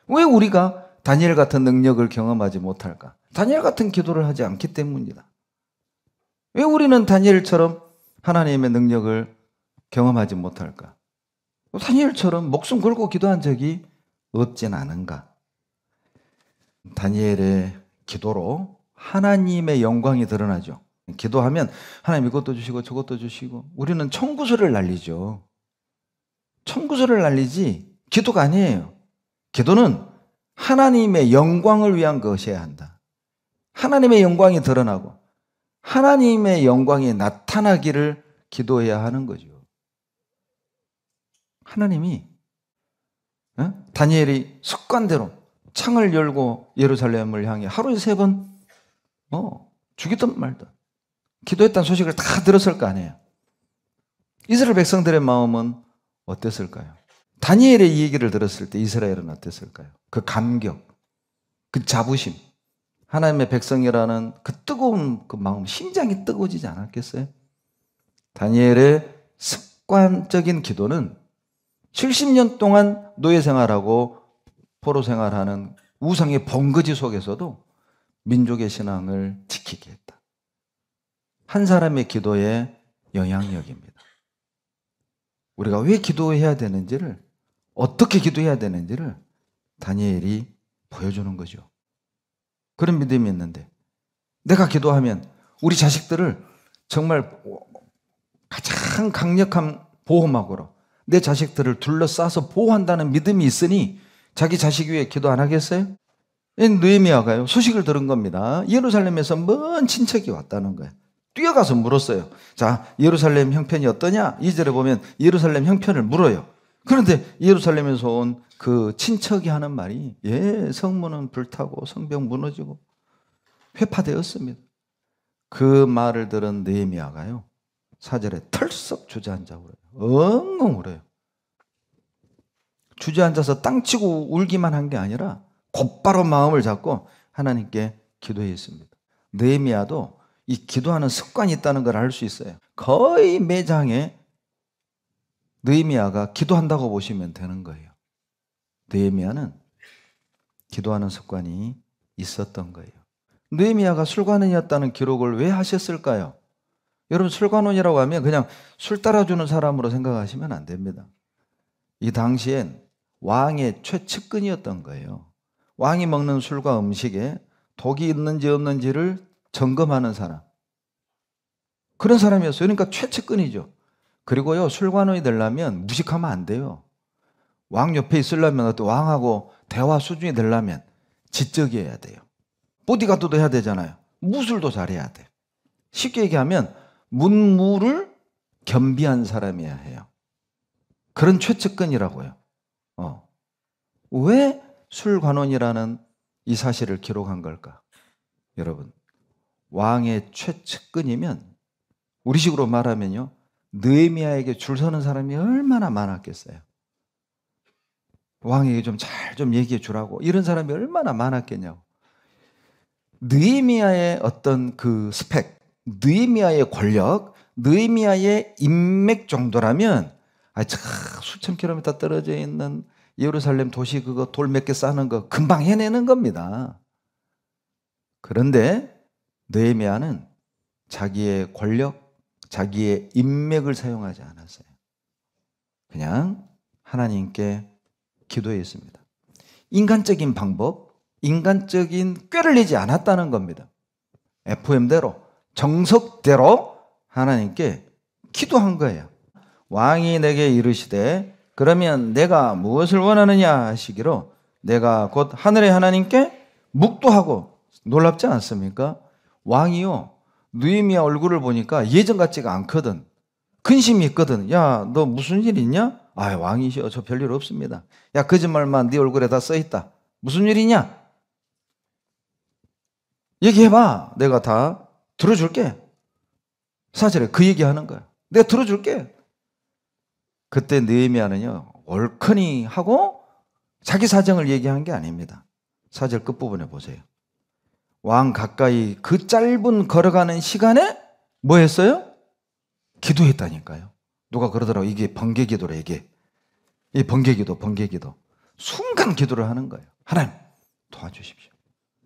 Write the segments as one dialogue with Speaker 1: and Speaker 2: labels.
Speaker 1: 왜 우리가 다니엘 같은 능력을 경험하지 못할까? 다니엘 같은 기도를 하지 않기 때문이다. 왜 우리는 다니엘처럼 하나님의 능력을 경험하지 못할까? 다니엘처럼 목숨 걸고 기도한 적이 없진 않은가? 다니엘의 기도로 하나님의 영광이 드러나죠. 기도하면 하나님 이것도 주시고 저것도 주시고 우리는 청구서를 날리죠. 청구서를 날리지 기도가 아니에요. 기도는 하나님의 영광을 위한 것이어야 한다. 하나님의 영광이 드러나고 하나님의 영광이 나타나기를 기도해야 하는 거죠. 하나님이 다니엘이 습관대로 창을 열고 예루살렘을 향해 하루에 3번 죽이든 말든 기도했다는 소식을 다 들었을 거 아니에요. 이스라엘 백성들의 마음은 어땠을까요? 다니엘의 이 얘기를 들었을 때 이스라엘은 어땠을까요? 그 감격, 그 자부심, 하나님의 백성이라는 그 뜨거운 그 마음, 심장이 뜨거워지지 않았겠어요? 다니엘의 습관적인 기도는 70년 동안 노예 생활하고 포로 생활하는 우상의 번거지 속에서도 민족의 신앙을 지키게 했다. 한 사람의 기도의 영향력입니다. 우리가 왜 기도해야 되는지를, 어떻게 기도해야 되는지를 다니엘이 보여주는 거죠. 그런 믿음이 있는데 내가 기도하면 우리 자식들을 정말 가장 강력한 보호막으로 내 자식들을 둘러싸서 보호한다는 믿음이 있으니 자기 자식 위해 기도 안 하겠어요? 느헤미야가요, 소식을 들은 겁니다. 예루살렘에서 먼 친척이 왔다는 거예요. 뛰어가서 물었어요. 자, 예루살렘 형편이 어떠냐? 2절에 보면 예루살렘 형편을 물어요. 그런데 예루살렘에서 온 그 친척이 하는 말이 성문은 불타고 성벽 무너지고 회파되었습니다. 그 말을 들은 느헤미야가요, 4절에 털썩 주저앉아 울어요. 엉엉 울어요. 주저앉아서 땅치고 울기만 한 게 아니라 곧바로 마음을 잡고 하나님께 기도했습니다. 느헤미야도 이 기도하는 습관이 있다는 걸 알 수 있어요. 거의 매장에 느헤미야가 기도한다고 보시면 되는 거예요. 느헤미야는 기도하는 습관이 있었던 거예요. 느헤미야가 술관원이었다는 기록을 왜 하셨을까요? 여러분, 술관원이라고 하면 그냥 술 따라주는 사람으로 생각하시면 안 됩니다. 이 당시엔 왕의 최측근이었던 거예요. 왕이 먹는 술과 음식에 독이 있는지 없는지를 점검하는 사람, 그런 사람이었어요. 그러니까 최측근이죠. 그리고요, 술관원이 되려면 무식하면 안 돼요. 왕 옆에 있으려면, 어떤 왕하고 대화 수준이 되려면 지적이어야 돼요. 보디가드도 해야 되잖아요. 무술도 잘해야 돼. 쉽게 얘기하면 문무를 겸비한 사람이어야 해요. 그런 최측근이라고요. 왜 술관원이라는 이 사실을 기록한 걸까? 여러분, 왕의 최측근이면, 우리식으로 말하면요, 느헤미야에게 줄 서는 사람이 얼마나 많았겠어요. 왕에게 좀 잘 좀 얘기해 주라고 이런 사람이 얼마나 많았겠냐고. 느헤미야의 어떤 그 스펙, 느헤미야의 권력, 느헤미야의 인맥 정도라면 수천 킬로미터 떨어져 있는 예루살렘 도시 그거 돌 몇 개 쌓는 거 금방 해내는 겁니다. 그런데 느헤미야는 자기의 권력, 자기의 인맥을 사용하지 않았어요. 그냥 하나님께 기도했습니다. 인간적인 방법, 인간적인 꾀를 내지 않았다는 겁니다. FM대로, 정석대로 하나님께 기도한 거예요. 왕이 내게 이르시되 그러면 내가 무엇을 원하느냐 하시기로 내가 곧 하늘의 하나님께 묵도하고. 놀랍지 않습니까? 왕이요, 느헤미야 얼굴을 보니까 예전 같지가 않거든. 근심이 있거든. 야, 너 무슨 일 있냐? 왕이시여, 저 별일 없습니다. 야, 거짓말만 네 얼굴에 다 써있다. 무슨 일이냐? 얘기해봐. 내가 다 들어줄게. 사실에 그 얘기하는 거야. 내가 들어줄게. 그때 느헤미야는요, 얼큰이 하고 자기 사정을 얘기한 게 아닙니다. 4절 끝부분에 보세요. 왕 가까이 그 짧은 걸어가는 시간에 뭐 했어요? 기도했다니까요. 누가 그러더라고. 이게 번개기도래, 이게. 이 번개기도. 순간 기도를 하는 거예요. 하나님 도와주십시오.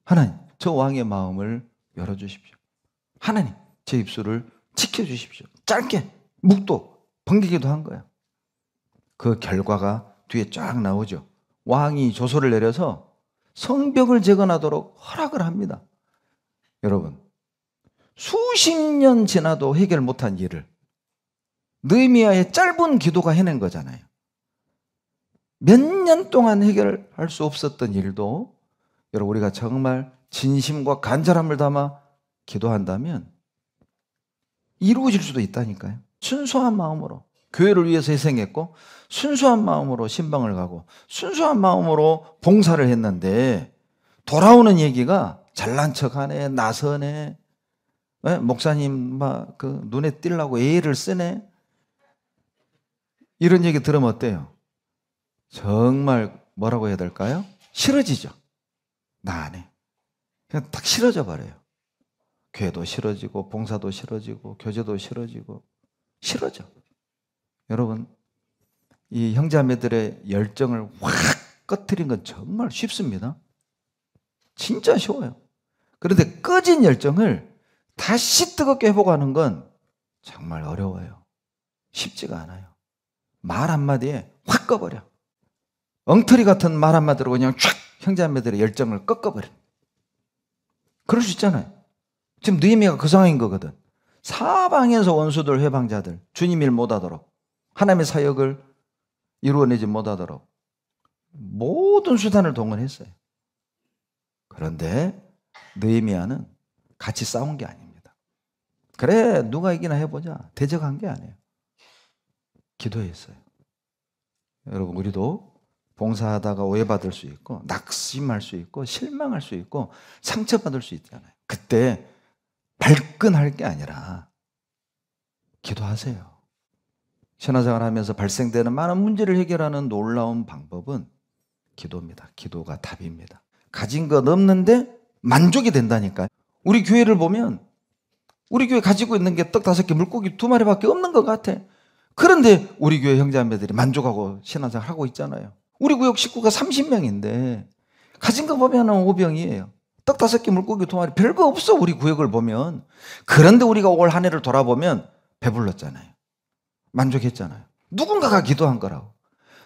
Speaker 1: 하나님 저 왕의 마음을 열어주십시오. 하나님 제 입술을 지켜주십시오. 짧게 묵도 번기기도 한 거예요. 그 결과가 뒤에 쫙 나오죠. 왕이 조서를 내려서 성벽을 재건하도록 허락을 합니다. 여러분 수십 년 지나도 해결 못한 일을 느헤미야의 짧은 기도가 해낸 거잖아요. 몇 년 동안 해결할 수 없었던 일도 여러분 우리가 정말 진심과 간절함을 담아 기도한다면 이루어질 수도 있다니까요. 순수한 마음으로 교회를 위해서 희생했고 순수한 마음으로 신방을 가고 순수한 마음으로 봉사를 했는데 돌아오는 얘기가 잘난 척하네, 나서네, 목사님 막 그 눈에 띄려고 애를 쓰네, 이런 얘기 들으면 어때요? 정말 뭐라고 해야 될까요? 싫어지죠. 나 안 해. 그냥 딱 싫어져 버려요. 교회도 싫어지고 봉사도 싫어지고 교제도 싫어지고 싫어져. 여러분 이 형제자매들의 열정을 확 꺼트린 건 정말 쉽습니다. 진짜 쉬워요. 그런데 꺼진 열정을 다시 뜨겁게 회복하는 건 정말 어려워요. 쉽지가 않아요. 말 한마디에 확 꺼버려. 엉터리 같은 말 한마디로 그냥 촥 형제자매들의 열정을 꺾어버려. 그럴 수 있잖아요. 지금 느헤미야가 그 상황인 거거든. 사방에서 원수들, 회방자들 주님 일 못하도록, 하나님의 사역을 이루어내지 못하도록 모든 수단을 동원했어요. 그런데 느헤미야는 같이 싸운 게 아닙니다. 그래 누가 이기나 해보자 대적한 게 아니에요. 기도했어요. 여러분 우리도 봉사하다가 오해받을 수 있고 낙심할 수 있고 실망할 수 있고 상처받을 수 있잖아요. 그때 발끈할 게 아니라 기도하세요. 신앙생활 하면서 발생되는 많은 문제를 해결하는 놀라운 방법은 기도입니다. 기도가 답입니다. 가진 것 없는데 만족이 된다니까요. 우리 교회를 보면 우리 교회 가지고 있는 게 떡 5개, 물고기 2마리밖에 없는 것 같아. 그런데 우리 교회 형제자매들이 만족하고 신앙생활 하고 있잖아요. 우리 구역 식구가 30명인데 가진 거 보면 5병이에요. 떡 5개, 물고기 2마리 별거 없어 우리 구역을 보면. 그런데 우리가 올 한 해를 돌아보면 배불렀잖아요. 만족했잖아요. 누군가가 기도한 거라고.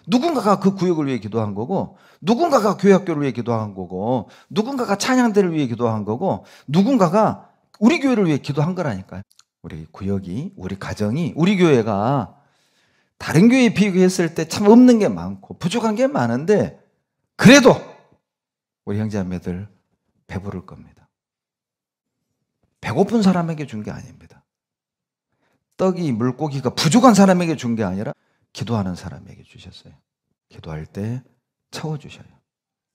Speaker 1: 누군가가 그 구역을 위해 기도한 거고, 누군가가 교회 학교를 위해 기도한 거고, 누군가가 찬양대를 위해 기도한 거고, 누군가가 우리 교회를 위해 기도한 거라니까요. 우리 구역이, 우리 가정이, 우리 교회가 다른 교회에 비교했을 때 참 없는 게 많고 부족한 게 많은데 그래도 우리 형제자매들 배부를 겁니다. 배고픈 사람에게 준 게 아닙니다. 떡이 물고기가 부족한 사람에게 준 게 아니라 기도하는 사람에게 주셨어요. 기도할 때 채워주셔요.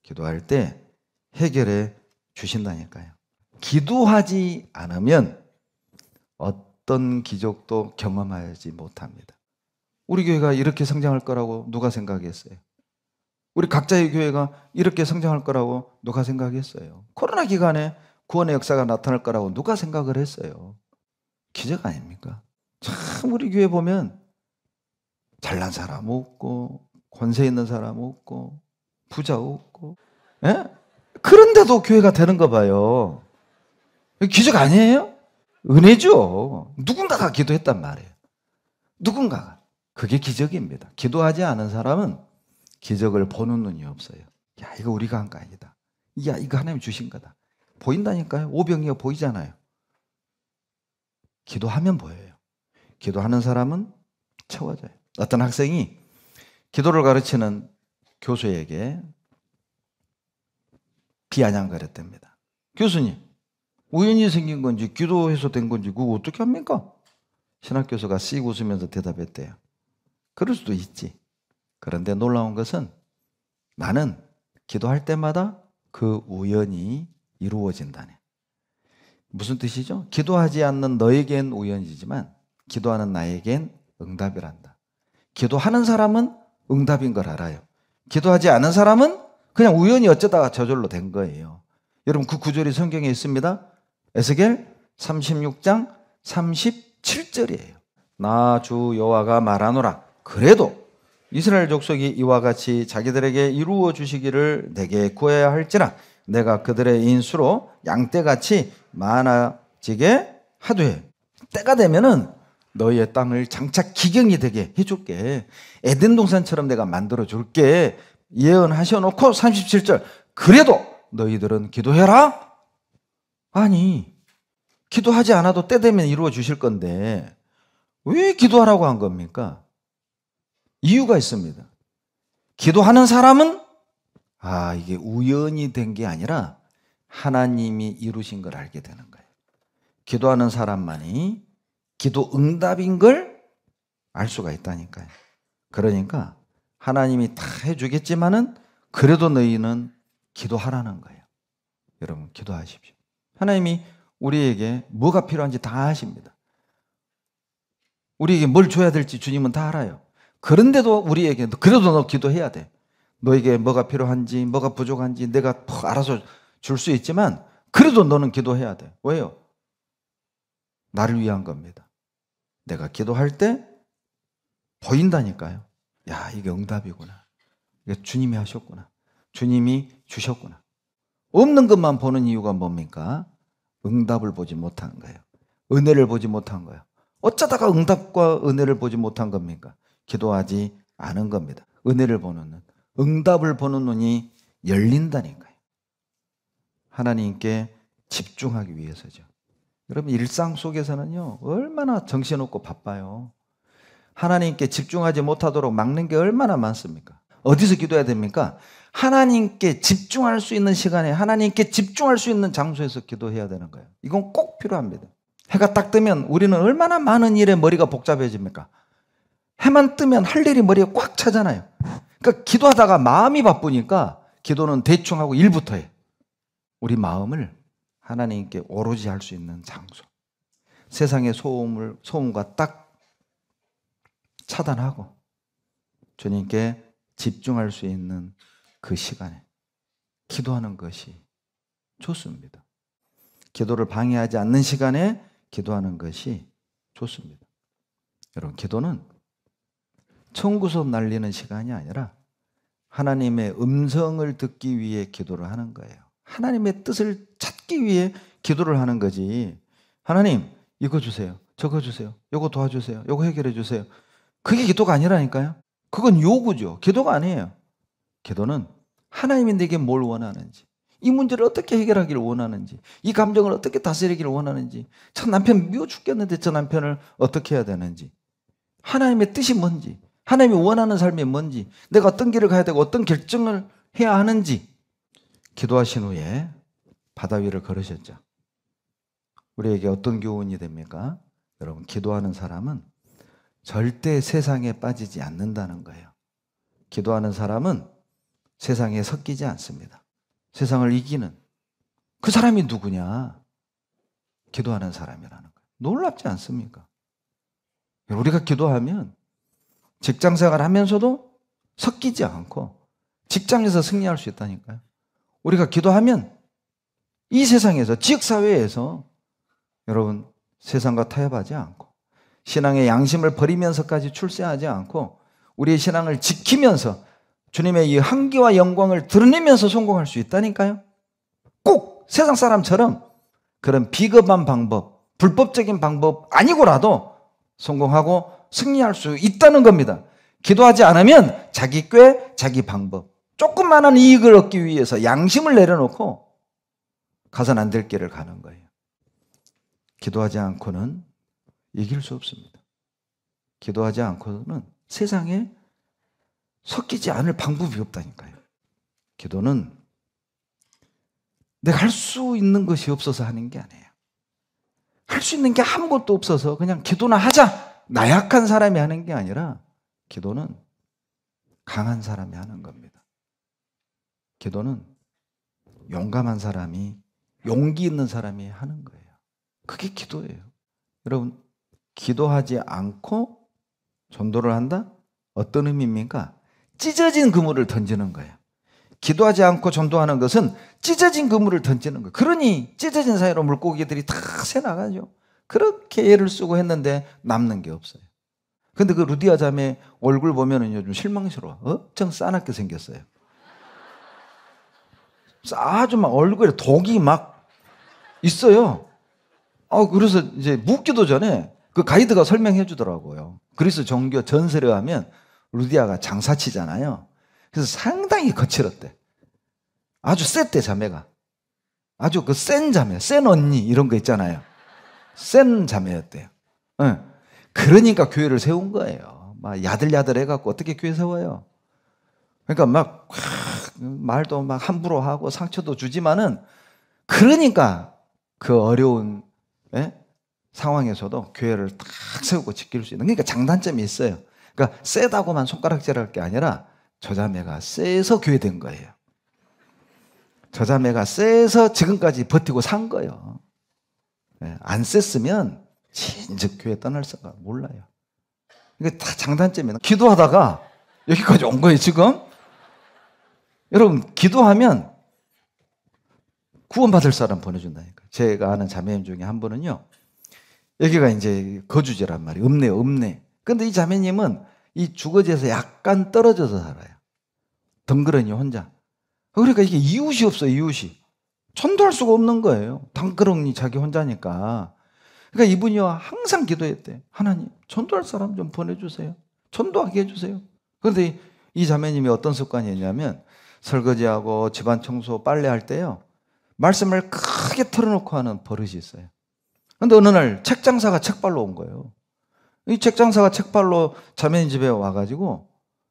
Speaker 1: 기도할 때 해결해 주신다니까요. 기도하지 않으면 어떤 기적도 경험하지 못합니다. 우리 교회가 이렇게 성장할 거라고 누가 생각했어요? 우리 각자의 교회가 이렇게 성장할 거라고 누가 생각했어요? 코로나 기간에 구원의 역사가 나타날 거라고 누가 생각을 했어요? 기적 아닙니까? 참 우리 교회 보면 잘난 사람 없고 권세 있는 사람 없고 부자 없고, 예? 그런데도 교회가 되는 거 봐요. 기적 아니에요? 은혜죠. 누군가가 기도했단 말이에요. 누군가가. 그게 기적입니다. 기도하지 않은 사람은 기적을 보는 눈이 없어요. 야, 이거 우리가 한 거 아니다. 야, 이거 하나님 주신 거다. 보인다니까요. 오병이어 보이잖아요. 기도하면 보여요. 기도하는 사람은 채워져요. 어떤 학생이 기도를 가르치는 교수에게 비아냥거렸답니다. 교수님, 우연히 생긴 건지 기도해서 된 건지 그거 어떻게 합니까? 신학교수가 씩 웃으면서 대답했대요. 그럴 수도 있지. 그런데 놀라운 것은 나는 기도할 때마다 그 우연이 이루어진다네. 무슨 뜻이죠? 기도하지 않는 너에겐 우연이지만 기도하는 나에겐 응답이란다. 기도하는 사람은 응답인 걸 알아요. 기도하지 않은 사람은 그냥 우연히 어쩌다가 저절로 된 거예요. 여러분 그 구절이 성경에 있습니다. 에스겔 36장 37절이에요. 나 주 여호와가 말하노라. 그래도 이스라엘 족속이 이와 같이 자기들에게 이루어 주시기를 내게 구해야 할지라 내가 그들의 인수로 양떼같이 많아지게 하되 때가 되면은 너희의 땅을 장차 기경이 되게 해줄게. 에덴 동산처럼 내가 만들어 줄게. 예언하셔놓고 37절 그래도 너희들은 기도해라. 아니 기도하지 않아도 때 되면 이루어 주실 건데 왜 기도하라고 한 겁니까? 이유가 있습니다. 기도하는 사람은 이게 우연이 된 게 아니라 하나님이 이루신 걸 알게 되는 거예요. 기도하는 사람만이 기도 응답인 걸 알 수가 있다니까요. 그러니까 하나님이 다 해주겠지만은 그래도 너희는 기도하라는 거예요. 여러분 기도하십시오. 하나님이 우리에게 뭐가 필요한지 다 아십니다. 우리에게 뭘 줘야 될지 주님은 다 알아요. 그런데도 우리에게 그래도 너 기도해야 돼. 너에게 뭐가 필요한지 뭐가 부족한지 내가 알아서 줄 수 있지만 그래도 너는 기도해야 돼. 왜요? 나를 위한 겁니다. 내가 기도할 때 보인다니까요. 야, 이게 응답이구나. 이게 주님이 하셨구나. 주님이 주셨구나. 없는 것만 보는 이유가 뭡니까? 응답을 보지 못한 거예요. 은혜를 보지 못한 거예요. 어쩌다가 응답과 은혜를 보지 못한 겁니까? 기도하지 않은 겁니다. 은혜를 보는 눈, 응답을 보는 눈이 열린다니까요. 하나님께 집중하기 위해서죠. 여러분 일상 속에서는요 얼마나 정신없고 바빠요. 하나님께 집중하지 못하도록 막는 게 얼마나 많습니까? 어디서 기도해야 됩니까? 하나님께 집중할 수 있는 시간에 하나님께 집중할 수 있는 장소에서 기도해야 되는 거예요. 이건 꼭 필요합니다. 해가 딱 뜨면 우리는 얼마나 많은 일에 머리가 복잡해집니까? 해만 뜨면 할 일이 머리에 꽉 차잖아요. 그러니까 기도하다가 마음이 바쁘니까 기도는 대충 하고 일부터 해. 우리 마음을 하나님께 오로지 할 수 있는 장소. 세상의 소음과 딱 차단하고 주님께 집중할 수 있는 그 시간에 기도하는 것이 좋습니다. 기도를 방해하지 않는 시간에 기도하는 것이 좋습니다. 여러분 기도는 청구서 날리는 시간이 아니라 하나님의 음성을 듣기 위해 기도를 하는 거예요. 하나님의 뜻을 찾기 위해 기도를 하는 거지. 하나님 이거 주세요. 저거 주세요. 요거 도와주세요. 요거 해결해 주세요. 그게 기도가 아니라니까요. 그건 요구죠. 기도가 아니에요. 기도는 하나님이 내게 뭘 원하는지, 이 문제를 어떻게 해결하기를 원하는지, 이 감정을 어떻게 다스리기를 원하는지, 저 남편 미워 죽겠는데 저 남편을 어떻게 해야 되는지, 하나님의 뜻이 뭔지, 하나님이 원하는 삶이 뭔지, 내가 어떤 길을 가야 되고 어떤 결정을 해야 하는지 기도하신 후에 바다 위를 걸으셨죠. 우리에게 어떤 교훈이 됩니까? 여러분 기도하는 사람은 절대 세상에 빠지지 않는다는 거예요. 기도하는 사람은 세상에 섞이지 않습니다. 세상을 이기는 그 사람이 누구냐? 기도하는 사람이라는 거예요. 놀랍지 않습니까? 우리가 기도하면 직장생활 하면서도 섞이지 않고 직장에서 승리할 수 있다니까요. 우리가 기도하면 이 세상에서 지역사회에서 여러분 세상과 타협하지 않고 신앙의 양심을 버리면서까지 출세하지 않고 우리의 신앙을 지키면서 주님의 이 한기와 영광을 드러내면서 성공할 수 있다니까요. 꼭 세상 사람처럼 그런 비겁한 방법, 불법적인 방법 아니고라도 성공하고 승리할 수 있다는 겁니다. 기도하지 않으면 자기 꾀, 자기 방법, 조그마한 이익을 얻기 위해서 양심을 내려놓고 가서는 안 될 길을 가는 거예요. 기도하지 않고는 이길 수 없습니다. 기도하지 않고는 세상에 섞이지 않을 방법이 없다니까요. 기도는 내가 할 수 있는 것이 없어서 하는 게 아니에요. 할 수 있는 게 아무것도 없어서 그냥 기도나 하자, 나약한 사람이 하는 게 아니라 기도는 강한 사람이 하는 겁니다. 기도는 용감한 사람이, 용기 있는 사람이 하는 거예요. 그게 기도예요. 여러분 기도하지 않고 전도를 한다? 어떤 의미입니까? 찢어진 그물을 던지는 거예요. 기도하지 않고 전도하는 것은 찢어진 그물을 던지는 거예요. 그러니 찢어진 사이로 물고기들이 다 새나가죠. 그렇게 애를 쓰고 했는데 남는 게 없어요. 근데 그 루디아 자매 얼굴 보면은 요즘 실망스러워. 엄청 싸납게 생겼어요. 아주 막 얼굴에 독이 막 있어요. 그래서 이제 묻기도 전에 그 가이드가 설명해 주더라고요. 그리스 종교 전설에 하면 루디아가 장사치잖아요. 그래서 상당히 거칠었대. 아주 셌대, 자매가. 아주 그 센 자매, 센 언니 이런 거 있잖아요. 센 자매였대요. 네. 그러니까 교회를 세운 거예요. 막 야들야들 해갖고 어떻게 교회 세워요? 그러니까 막 말도 막 함부로 하고 상처도 주지만은 그러니까 그 어려운 상황에서도 교회를 딱 세우고 지킬 수 있는, 그러니까 장단점이 있어요. 그러니까 세다고만 손가락질할 게 아니라 저 자매가 세서 교회 된 거예요. 저 자매가 세서 지금까지 버티고 산 거예요. 안 셌으면 진즉 교회 떠날 생각 몰라요. 이게 다 장단점이에요. 기도하다가 여기까지 온 거예요, 지금. 여러분, 기도하면 구원받을 사람 보내준다니까. 제가 아는 자매님 중에 한 분은요, 여기가 이제 거주지란 말이에요. 읍내. 근데 이 자매님은 이 주거지에서 약간 떨어져서 살아요. 덩그러니 혼자. 그러니까 이게 이웃이 없어요, 이웃이. 전도할 수가 없는 거예요. 덩그러니 자기 혼자니까. 그러니까 이분이요, 항상 기도했대. 하나님, 전도할 사람 좀 보내주세요. 전도하게 해주세요. 그런데 이 자매님이 어떤 습관이 있냐면, 설거지하고 집안 청소, 빨래할 때요, 말씀을 크게 틀어놓고 하는 버릇이 있어요. 근데 어느 날 책장사가 책발로 온 거예요. 이 책장사가 책발로 자매님 집에 와가지고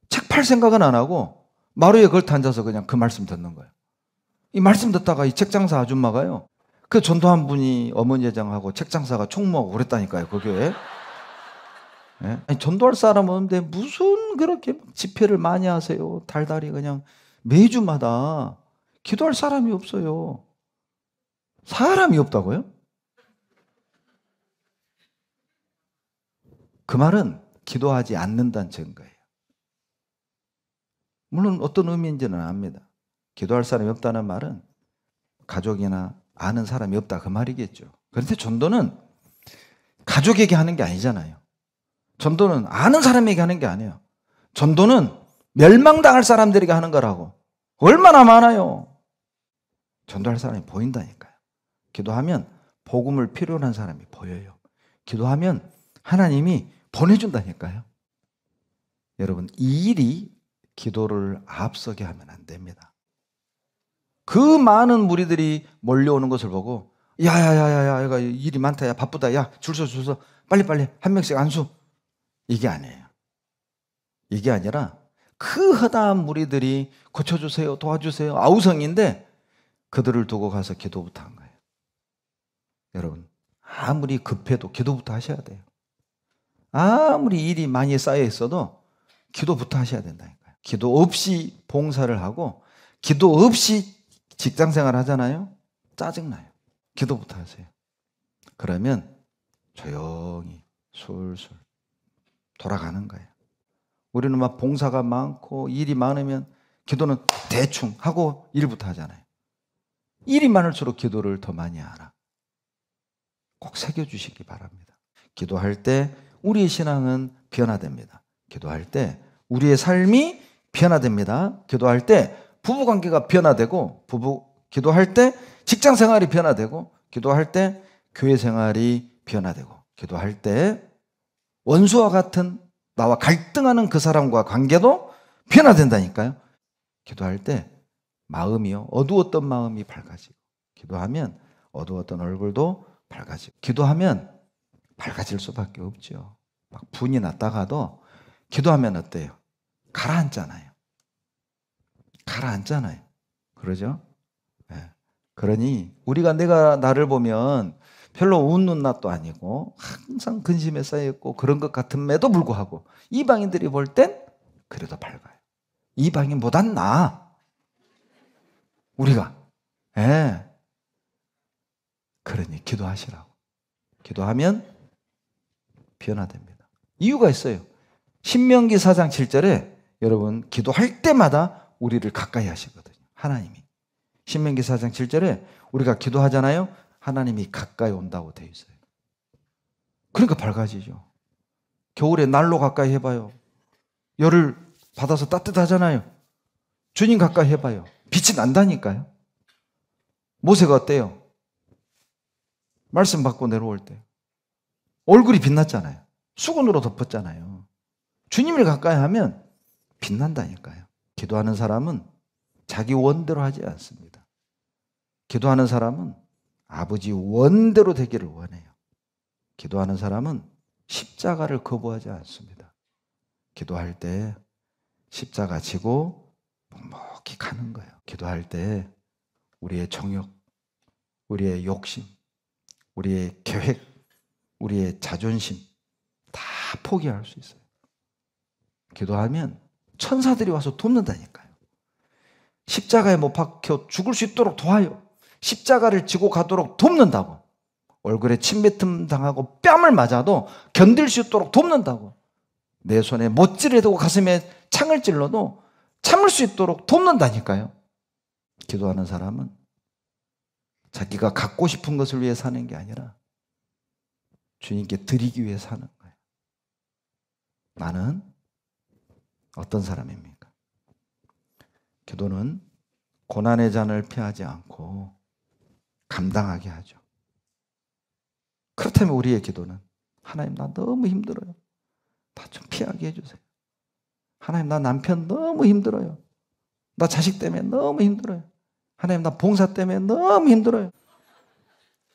Speaker 1: 책 팔 생각은 안 하고 마루에 걸터 앉아서 그냥 그 말씀 듣는 거예요. 이 말씀 듣다가 이 책장사 아줌마가요, 그 전도한 분이 어머니 회장하고 책장사가 총무하고 그랬다니까요, 그 교회에. 아니, 전도할 사람 없는데 무슨 그렇게 집회를 많이 하세요. 달달이 그냥 매주마다. 기도할 사람이 없어요. 사람이 없다고요? 그 말은 기도하지 않는다는 증거예요. 물론 어떤 의미인지는 압니다. 기도할 사람이 없다는 말은 가족이나 아는 사람이 없다 그 말이겠죠. 그런데 전도는 가족에게 하는 게 아니잖아요. 전도는 아는 사람에게 하는 게 아니에요. 전도는 멸망당할 사람들에게 하는 거라고. 얼마나 많아요. 전도할 사람이 보인다니까요. 기도하면 복음을 필요로 한 사람이 보여요. 기도하면 하나님이 보내준다니까요. 여러분, 이 일이 기도를 앞서게 하면 안 됩니다. 그 많은 무리들이 몰려오는 것을 보고 야야야야야, 얘가 일이 많다, 야 바쁘다, 야 줄 서 빨리빨리 한 명씩 안수, 이게 아니에요. 이게 아니라 그 허다한 무리들이 고쳐주세요, 도와주세요, 아우성인데 그들을 두고 가서 기도부터 한 거예요. 여러분, 아무리 급해도 기도부터 하셔야 돼요. 아무리 일이 많이 쌓여 있어도 기도부터 하셔야 된다니까요. 기도 없이 봉사를 하고 기도 없이 직장생활 하잖아요. 짜증나요. 기도부터 하세요. 그러면 조용히 술술 돌아가는 거예요. 우리는 막 봉사가 많고 일이 많으면 기도는 대충 하고 일부터 하잖아요. 일이 많을수록 기도를 더 많이 하라. 꼭 새겨주시기 바랍니다. 기도할 때 우리의 신앙은 변화됩니다. 기도할 때 우리의 삶이 변화됩니다. 기도할 때 부부관계가 변화되고, 기도할 때 직장생활이 변화되고, 기도할 때 교회생활이 변화되고, 기도할 때 원수와 같은 나와 갈등하는 그 사람과 관계도 변화된다니까요. 기도할 때 마음이요, 어두웠던 마음이 밝아지고, 기도하면 어두웠던 얼굴도 밝아지고, 기도하면 밝아질 수밖에 없죠. 막 분이 났다가도 기도하면 어때요? 가라앉잖아요. 가라앉잖아요. 그러죠? 네. 그러니 우리가 내가 나를 보면 별로 웃는 낯도 아니고 항상 근심에 쌓여있고 그런 것 같음에도 불구하고 이방인들이 볼 땐 그래도 밝아요. 이방인보단 나아. 우리가. 예. 그러니 기도하시라고. 기도하면 변화됩니다. 이유가 있어요. 신명기 4장 7절에 여러분, 기도할 때마다 우리를 가까이 하시거든요. 하나님이. 신명기 4장 7절에 우리가 기도하잖아요. 하나님이 가까이 온다고 되어 있어요. 그러니까 밝아지죠. 겨울에 난로 가까이 해봐요. 열을 받아서 따뜻하잖아요. 주님 가까이 해봐요. 빛이 난다니까요. 모세가 어때요? 말씀 받고 내려올 때 얼굴이 빛났잖아요. 수건으로 덮었잖아요. 주님을 가까이 하면 빛난다니까요. 기도하는 사람은 자기 원대로 하지 않습니다. 기도하는 사람은 아버지 원대로 되기를 원해요. 기도하는 사람은 십자가를 거부하지 않습니다. 기도할 때 십자가 지고 묵묵히 가는 거예요. 기도할 때 우리의 정욕, 우리의 욕심, 우리의 계획, 우리의 자존심 다 포기할 수 있어요. 기도하면 천사들이 와서 돕는다니까요. 십자가에 못 박혀 죽을 수 있도록 도와요. 십자가를 지고 가도록 돕는다고. 얼굴에 침뱉음 당하고 뺨을 맞아도 견딜 수 있도록 돕는다고. 내 손에 못질을 대고 가슴에 창을 찔러도 참을 수 있도록 돕는다니까요. 기도하는 사람은 자기가 갖고 싶은 것을 위해 사는 게 아니라 주님께 드리기 위해 사는 거예요. 나는 어떤 사람입니까? 기도는 고난의 잔을 피하지 않고 감당하게 하죠. 그렇다면 우리의 기도는 하나님 나 너무 힘들어요. 나 좀 피하게 해주세요. 하나님 나 남편 너무 힘들어요. 나 자식 때문에 너무 힘들어요. 하나님 나 봉사 때문에 너무 힘들어요.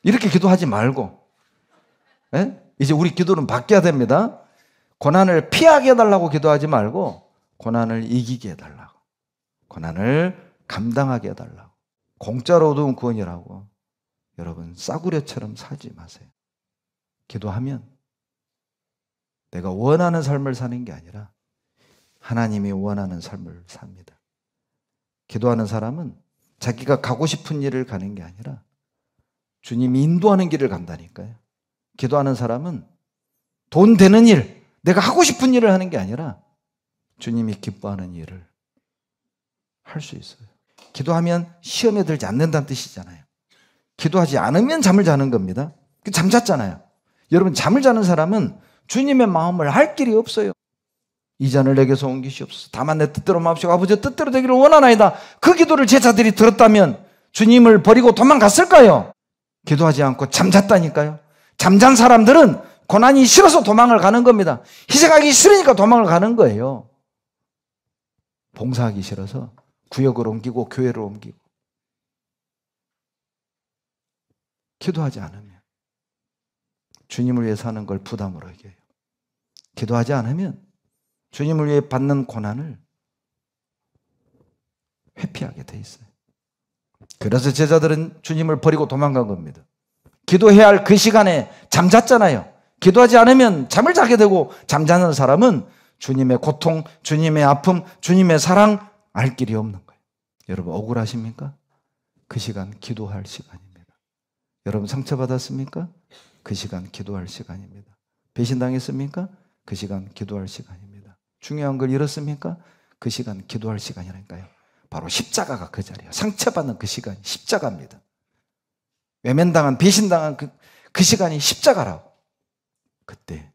Speaker 1: 이렇게 기도하지 말고 이제 우리 기도는 바뀌어야 됩니다. 고난을 피하게 해달라고 기도하지 말고 고난을 이기게 해달라고. 고난을 감당하게 해달라고. 공짜로 얻은 구원이라고 여러분 싸구려처럼 살지 마세요. 기도하면 내가 원하는 삶을 사는 게 아니라 하나님이 원하는 삶을 삽니다. 기도하는 사람은 자기가 가고 싶은 일을 가는 게 아니라 주님이 인도하는 길을 간다니까요. 기도하는 사람은 돈 되는 일, 내가 하고 싶은 일을 하는 게 아니라 주님이 기뻐하는 일을 할 수 있어요. 기도하면 시험에 들지 않는다는 뜻이잖아요. 기도하지 않으면 잠을 자는 겁니다. 잠 잤잖아요. 여러분 잠을 자는 사람은 주님의 마음을 할 길이 없어요. 이 잔을 내게서 옮기시옵소서. 다만 내 뜻대로 마옵시고 아버지의 뜻대로 되기를 원하나이다. 그 기도를 제자들이 들었다면 주님을 버리고 도망갔을까요? 기도하지 않고 잠잤다니까요. 잠잔 사람들은 고난이 싫어서 도망을 가는 겁니다. 희생하기 싫으니까 도망을 가는 거예요. 봉사하기 싫어서 구역을 옮기고 교회를 옮기고. 기도하지 않으면 주님을 위해 사는 걸 부담으로 여겨요. 기도하지 않으면 주님을 위해 받는 고난을 회피하게 돼 있어요. 그래서 제자들은 주님을 버리고 도망간 겁니다. 기도해야 할 그 시간에 잠잤잖아요. 기도하지 않으면 잠을 자게 되고 잠자는 사람은 주님의 고통, 주님의 아픔, 주님의 사랑 알 길이 없는 거예요. 여러분 억울하십니까? 그 시간 기도할 시간입니다. 여러분 상처받았습니까? 그 시간 기도할 시간입니다. 배신당했습니까? 그 시간 기도할 시간입니다. 중요한 걸 잃었습니까? 그 시간 기도할 시간이라니까요. 바로 십자가가 그 자리예요. 상처받는 그 시간이 십자가입니다. 외면당한 배신당한 그 시간이 십자가라고. 그때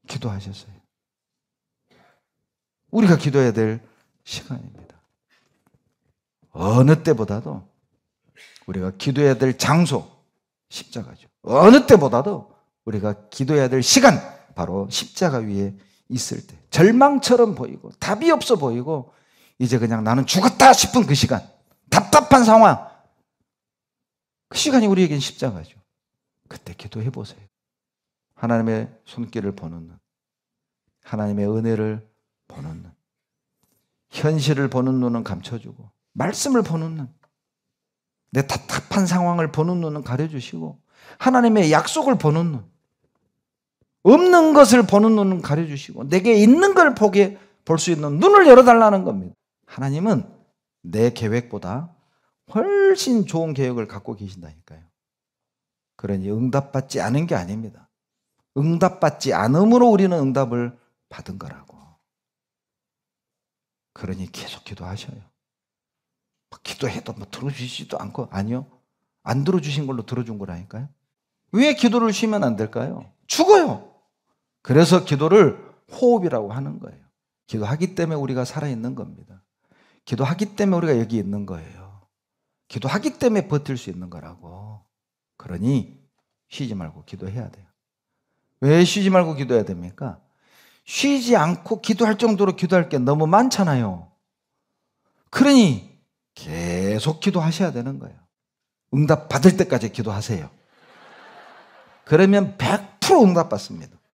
Speaker 1: 기도하셨어요. 우리가 기도해야 될 시간입니다. 어느 때보다도 우리가 기도해야 될 장소 십자가죠. 어느 때보다도 우리가 기도해야 될 시간 바로 십자가 위에 있을 때 절망처럼 보이고 답이 없어 보이고 이제 그냥 나는 죽었다 싶은 그 시간 답답한 상황 그 시간이 우리에겐 십자가죠. 그때 기도해 보세요. 하나님의 손길을 보는 눈, 하나님의 은혜를 보는 눈, 현실을 보는 눈은 감춰주고 말씀을 보는 눈, 내 답답한 상황을 보는 눈은 가려주시고 하나님의 약속을 보는 눈, 없는 것을 보는 눈은 가려주시고 내게 있는 걸 보게 볼 수 있는 눈을 열어달라는 겁니다. 하나님은 내 계획보다 훨씬 좋은 계획을 갖고 계신다니까요. 그러니 응답받지 않은 게 아닙니다. 응답받지 않음으로 우리는 응답을 받은 거라고. 그러니 계속 기도하셔요. 기도해도 들어주시지도 않고 아니요. 안 들어주신 걸로 들어준 거라니까요. 왜 기도를 쉬면 안 될까요? 죽어요. 그래서 기도를 호흡이라고 하는 거예요. 기도하기 때문에 우리가 살아있는 겁니다. 기도하기 때문에 우리가 여기 있는 거예요. 기도하기 때문에 버틸 수 있는 거라고. 그러니 쉬지 말고 기도해야 돼요. 왜 쉬지 말고 기도해야 됩니까? 쉬지 않고 기도할 정도로 기도할 게 너무 많잖아요. 그러니 계속 기도하셔야 되는 거예요. 응답 받을 때까지 기도하세요. 그러면 100% 응답 받습니다.